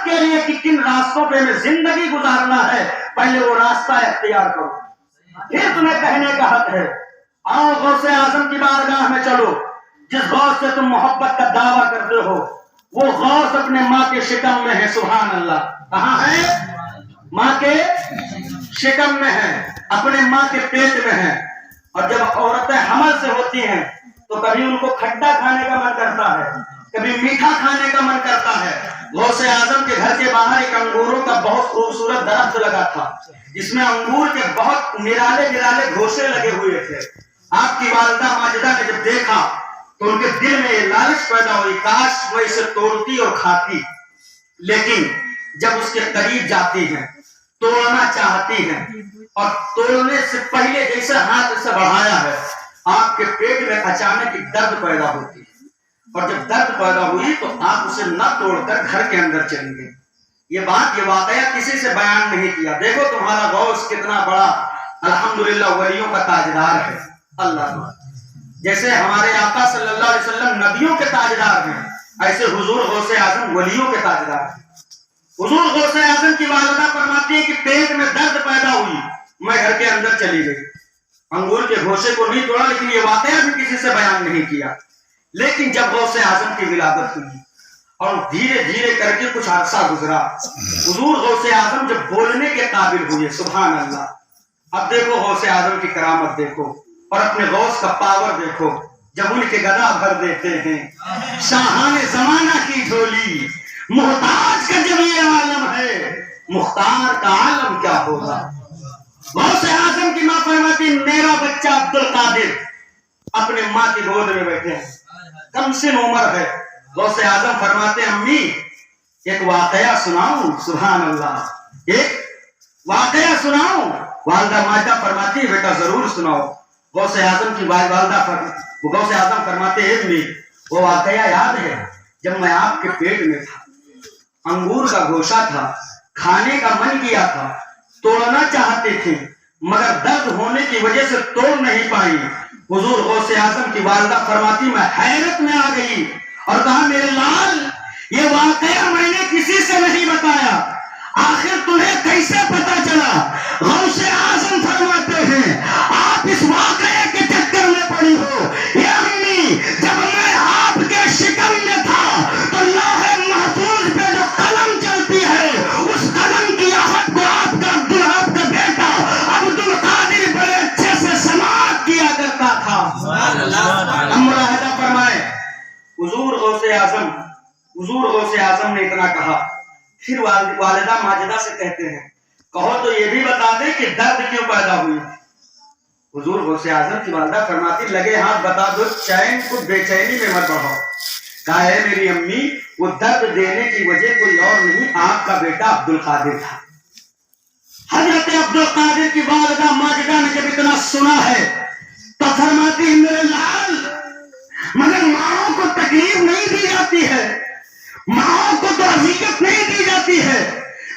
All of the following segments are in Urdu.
کے لیے کہ کن راستوں پہ میں زندگی گزارنا ہے، پہلے وہ راستہ اختیار کرو، پھر تمہیں کہنے کا حق ہے۔ آؤ غوث اعظم کی بارگاہ میں چلو، جس غوث سے تم محبت کا دعویٰ کرتے ہو، وہ غوث اپنے ماں کے شکم میں ہے۔ سبحان اللہ، کہاں ہے؟ ماں کے شکم میں ہے، اپنے ماں کے پیٹ میں ہے۔ اور جب عورتیں حمل سے ہوتی ہیں تو کبھی ان کو کھٹا کھانے کا من کرتا ہے، کبھی میٹھا کھانے کا من کرتا ہے۔ غوث اعظم کے گھر کے باہر ایک انگوروں کا بہت خوبصورت درخت لگا تھا، جس میں انگور کے بہت نرالے نرالے گھوسے لگے ہوئے تھے۔ آپ کی والدہ ماجدہ نے جب دیکھا تو ان کے دل میں یہ لالچ پیدا ہوئی، کاش وہ اسے توڑتی اور کھاتی، لیکن جب اس کے قریب جاتی ہیں، توڑنا چاہتی ہیں، اور توڑنے سے پہلے جیسے ہاتھ اسے بڑھایا ہے، آپ کے پیٹ میں اچانک ایک درد پیدا ہوتی ہے، اور جب درد پیدا ہوئی تو آپ اسے نہ توڑ کر گھر کے اندر چلی گئی۔ یہ واقعہ کسی سے بیان نہیں کیا۔ دیکھو تمہارا غوث کتنا بڑا الحمدللہ ولیوں کا تاجدار ہے۔ اللہ، جیسے ہمارے آقا صلی اللہ علیہ وسلم نبیوں کے تاجدار ہیں، ایسے حضور غوث اعظم ولیوں کے تاجدار ہیں۔ حضور غوث اعظم کی والدہ فرماتی ہے کہ پیٹ میں درد پیدا ہوئی، میں گھر کے اندر چلی گئی، انگور کے گھوسے کو نہیں توڑا، لیکن یہ واقعہ بھی کسی سے بیان نہیں کیا۔ لیکن جب غوث اعظم کی ولادت ہوئی اور دھیرے دھیرے کر کے کچھ عرصہ گزرا، حضور غوث اعظم جب بولنے کے قابل ہوئے، سبحان اللہ۔ اب دیکھو غوث اعظم کی کرامت دیکھو، اور اپنے غوث کا پاور دیکھو، جب ان کے گدا بھر دیتے ہیں، شاہان زمانہ کی جھولی، محتاج کا جب یہ عالم ہے، مختار کا عالم کیا ہوگا۔ غوث اعظم کی ماں فرماتی میرا بچہ عبد القادر اپنے ماں کی گود میں بیٹھے ہیں، کم سن عمر ہے۔ غوث اعظم فرماتے امی ایک واقعہ سناؤں؟ سبحان اللہ، ایک واقعہ سناؤں؟ والدہ ماجدہ فرماتی بیٹا ضرور سناؤ۔ غوث اعظم کی والدہ غوث اعظم فرماتے ہیں امی وہ واقعہ یاد ہے جب میں آپ کے پیٹ میں تھا، انگور کا گوشہ تھا، کھانے کا من کیا تھا، توڑنا چاہتے تھے مگر درد ہونے کی وجہ سے توڑ نہیں پائی۔ حضور غوث اعظم کی والدہ فرماتی میں حیرت میں آ گئی اور کہا میرے لال یہ واقعہ میں نے کسی سے نہیں بتایا، آخر تمہیں کیسے پتا چلا؟ غوث اعظم فرماتے ہیں آپ اس واقعے کے چکر میں پڑی ہو۔ یہ امی جب میں آپ کے شکم میں تھا تو لوح محفوظ پہ جو قلم چلتی ہے اس قلم کی آہٹ کو آپ کا بیٹا عبد القادر بڑے اچھے سے سماعت کیا کرتا تھا۔ ہم ملاحظہ فرمائے حضور غوث اعظم نے اتنا کہا، پھر والدہ ماجدہ سے کہتے ہیں کہو تو یہ بھی بتا دے کہ درد کیوں پیدا ہوئی۔ حضور غوث اعظم کی والدہ فرماتی لگے ہاتھ بتا دو، چین کو بے چینی میں مت بڑھاؤ۔ کہا ہے میری امی وہ درد دینے کی وجہ کوئی اور نہیں، آپ کا بیٹا عبد القادر تھا۔ حضرت عبد القادر کی والدہ ماجدہ نے جب اتنا سنا ہے تو فرماتی میرے لال مگر ماں کو تکلیف نہیں دی جاتی ہے، ماں کو تو اذیت نہیں دی جاتی ہے،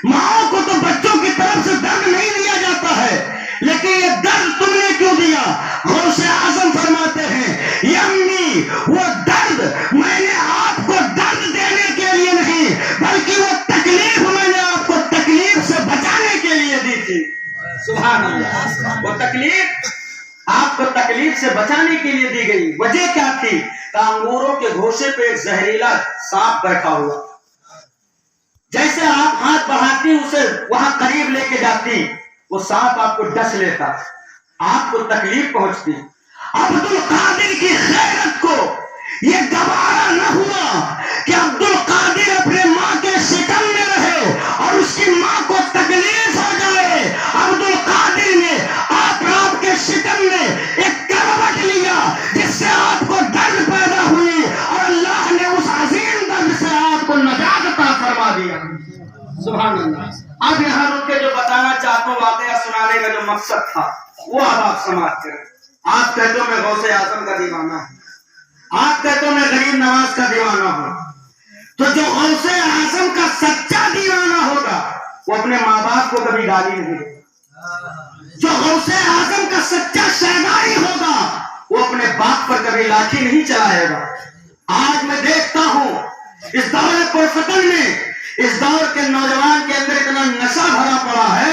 ماں کو تو بچوں کی طرف سے درد نہیں دیا جاتا ہے، لیکن یہ درد تم نے کیوں دیا؟ غوث اعظم فرماتے ہیں یہ امی وہ درد میں نے آپ کو درد دینے کے لیے نہیں بلکہ وہ تکلیف میں نے آپ کو تکلیف سے بچانے کے لیے دی تھی۔ سبحان اللہ، وہ تکلیف آپ کو تکلیف سے بچانے کے لیے دی گئی۔ وجہ کیا تھی؟ کہ انگوروں کے گوشے پہ ایک زہریلا سانپ بیٹھا ہوا، جیسے آپ ہاتھ بڑھاتی اسے وہاں قریب لے کے جاتی وہ سانپ آپ کو ڈس لیتا، آپ کو تکلیف پہنچتی۔ عبد القادر کی غیرت کو یہ گوارا نہ ہوا کہ عبد القادر اپنے ماں کے شکم میں رہے اور اس کی ماں کو تکلیف ہو جائے۔ عبد القادر نے آپ کے شکم میں ایک کروٹ لیا جس سے آپ کو درد پیدا ہوئی اور اللہ نے اس عظیم درد سے آپ کو نجات عطا فرما دیا۔ سبحان اللہ۔ اب یہاں رک کے جو بتانا چاہتا ہوں واقعہ سنانے کا جو مقصد تھا وہ اب آپ سماعت کریں۔ آپ کہتے ہو میں غوث اعظم کا دیوانہ ہوں، آپ کہتے ہو میں غریب نواز کا دیوانہ ہوں، تو جو غوث اعظم کا سچا دیوانہ ہوگا وہ اپنے ماں باپ کو کبھی گالی نہیں دے گا، جو غوث اعظم کا سچا شہنائی ہوگا وہ اپنے باپ پر کبھی لاٹھی نہیں چلائے گا۔ آج میں دیکھتا ہوں اس دور پرفتن میں اس دور کے نوجوان کے اندر اتنا نشہ بھرا پڑا ہے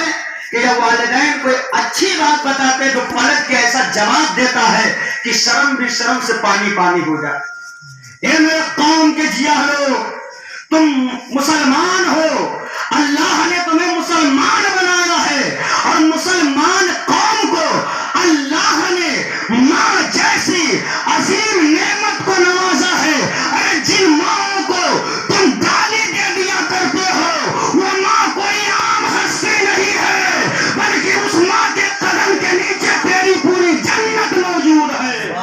کہ جب والدین کوئی اچھی بات بتاتے تو پلٹ کے ایسا جواب دیتا ہے کہ شرم بھی شرم سے پانی پانی ہو جائے۔ اے میرے قوم کے جیالو، تم مسلمان ہو، اللہ نے تمہیں مسلمان بنایا ہے، اور مسلمان قوم کو اللہ نے ماں جیسی عظیم نعمت کو نوازا ہے۔ ارے جن ماں کو تم گالی دے دیا کرتے ہو، وہ ماں کوئی عام ہستی نہیں ہے، بلکہ اس ماں کے قدم کے نیچے تیری پوری جنت موجود ہے۔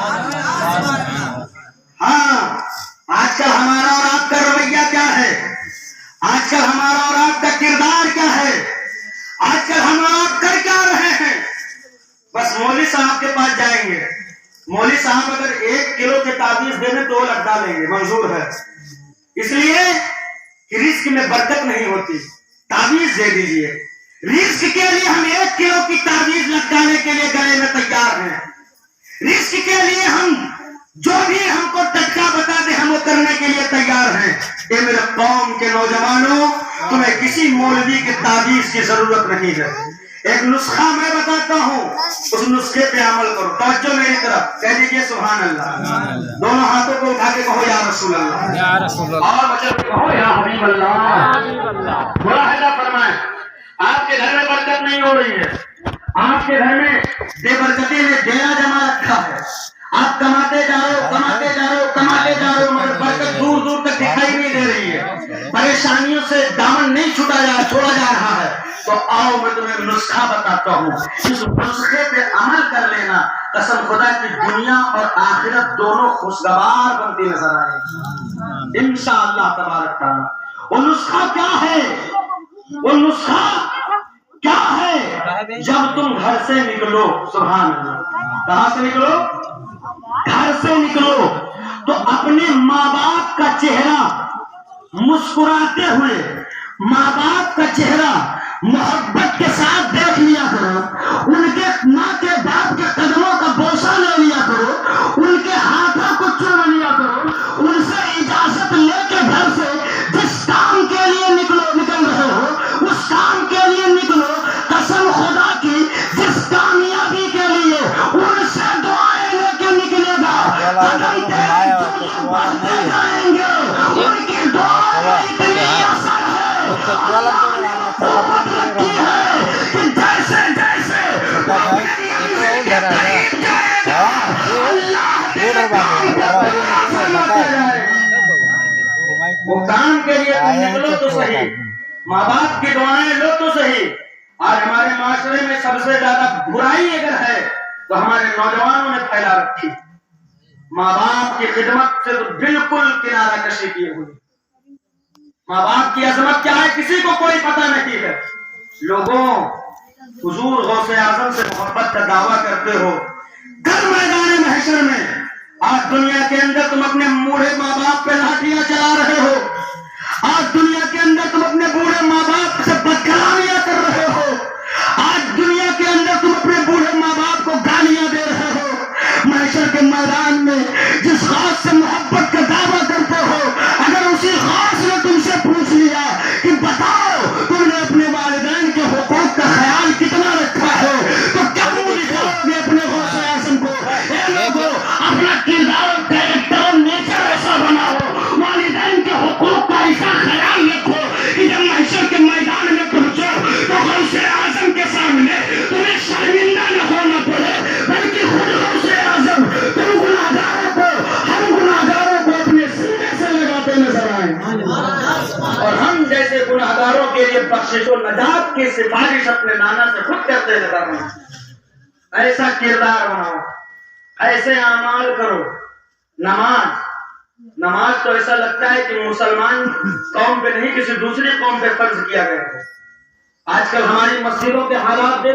ہاں، آج کل ہمارا اور آپ کا رویہ کیا ہے؟ آج کل ہمارا اور آپ کا کردار کیا ہے؟ آج کل ہم آپ کر کیا رہے ہیں؟ بس مولوی صاحب کے پاس جائیں گے، مولوی صاحب اگر 1 کلو کے تعویذ دے دیں تو وہ لٹکا لیں گے، منظور ہے، اس لیے کہ رزق میں برکت نہیں ہوتی۔ تعویذ دے دیجئے، رزق کے لیے ہم 1 کلو کی تعویذ لٹکانے کے لیے گلے میں تیار ہیں، رزق کے لیے ہم جو بھی ہم کو ٹٹکا بتا دے ہم وہ کرنے کے لیے تیار ہیں۔ اے میرے قوم کے نوجوانوں، تمہیں کسی مولوی کے تعویذ کی ضرورت نہیں ہے۔ ایک نسخہ میں بتاتا ہوں، اس نسخے پہ عمل کرو۔ توجہ میری طرف، کہہ دیجئے سبحان اللہ، دونوں ہاتھوں کو اٹھا کے کہو یا رسول اللہ، اور بچے کہو یا حبیب اللہ۔ تھوڑا حیدہ فرمائیں، آپ کے گھر میں برکت نہیں ہو رہی ہے، آپ کے گھر میں بے برکتی نے ڈیرا جما رکھا ہے، آپ کماتے جا رہے ہو، کماتے جا رہے ہو، کماتے جا رہے ہو، مگر برکت دور دور تک دکھائی نہیں دے رہی ہے، پریشانیوں سے دامن نہیں چھوڑا جا رہا ہے، تو آؤ میں تمہیں نسخہ بتاتا ہوں، اس نسخے پہ عمل کر لینا، قسم خدا کی دنیا اور آخرت دونوں خوشگوار بنتی نظر آئے گی انشاءاللہ تبارک تعالیٰ۔ وہ نسخہ کیا ہے؟ وہ نسخہ کیا ہے؟ جب تم گھر سے نکلو، سبحان اللہ، کہاں سے نکلو؟ گھر سے نکلو تو اپنے ماں باپ کا چہرہ مسکراتے ہوئے، ماں باپ کا چہرہ محبت کے ساتھ دیکھ لیا کرو، ان کے ماں کے باپ کے قدموں کا بوسہ لے لیا کرو، ان کے ہاتھوں کو چوم لیا کرو، ان سے اجازت لے کے گھر سے جس کام کے لیے نکل رہے ہو اس کام کے لیے نکلو، قسم خدا کی جس کامیابی کے لیے ان سے دعائیں لے کے نکلے گا، قدم بڑھتے جائیں گے، ان کی دعا اتنی اثر ہے، قوت رکھتی ہے کہ جیسے جیسے قریب جائے گا اللہ تیرے کام کو آسان ہوتا جائے گا۔ وہ کام کے لیے تم نکلو تو صحیح، ماں باپ کی دعائیں لو تو صحیح۔ آج ہمارے معاشرے میں سب سے زیادہ برائی اگر ہے تو ہمارے نوجوانوں نے پھیلا رکھی، ماں باپ کی خدمت سے تو بالکل کنارہ کشی کی ہوئی، ماں باپ کی عظمت کیا ہے کسی کو کوئی پتہ نہیں ہے۔ لوگوں، حضور غوث اعظم سے محبت کا دعویٰ کرتے ہو، کل میدان محشر میں آج دنیا کے اندر تم اپنے بوڑھے ماں باپ پہ لاٹھیاں چلا رہے ہو، آج دنیا کے اندر تم اپنے بوڑھے ماں باپ سے بدکلامیاں کر رہے ہو، آج دنیا کے اندر تم اپنے بوڑھے ماں باپ کو گالیاں دے رہے ہو، محشر کے میدان میں جس غوث سے محبت کا دعویٰ کرتے ہو، اگر اسی غوث نے تم سے پوچھ لیا کہ بتاؤ تم نے اپنے والدین کے حقوق کا خیال کتنا رکھا ہے، تو کیا منہ دکھاؤ گے اپنے غوث اعظم کو؟ اے لوگوں، اپنا کردار اور کیریکٹر نیچر ایسا بناؤ، والدین کے حقوق کا ایسا خیال رکھو کہ جب محشر کے میدان میں پہنچو تو غوث اعظم کے سامنے تمہیں شرمندہ نہ ہونا پڑے، بلکہ خود غوث اعظم تم گناہگاروں کو، ہم گناہگاروں کو اپنے سینے سے لگاتے نظر آئیں، اور ہم جیسے گناہگاروں کے لیے بخشش و نجات کی سفارش اپنے نانا سے خود کرتے نظر آئیں۔ ایسا کردار بناؤ، ایسے اعمال کرو۔ نماز تو ایسا لگتا ہے کہ مسلمان قوم پہ نہیں کسی دوسری قوم پہ فرض کیا گیا ہے۔ آج کل ہماری مسجدوں کے حالات دیکھ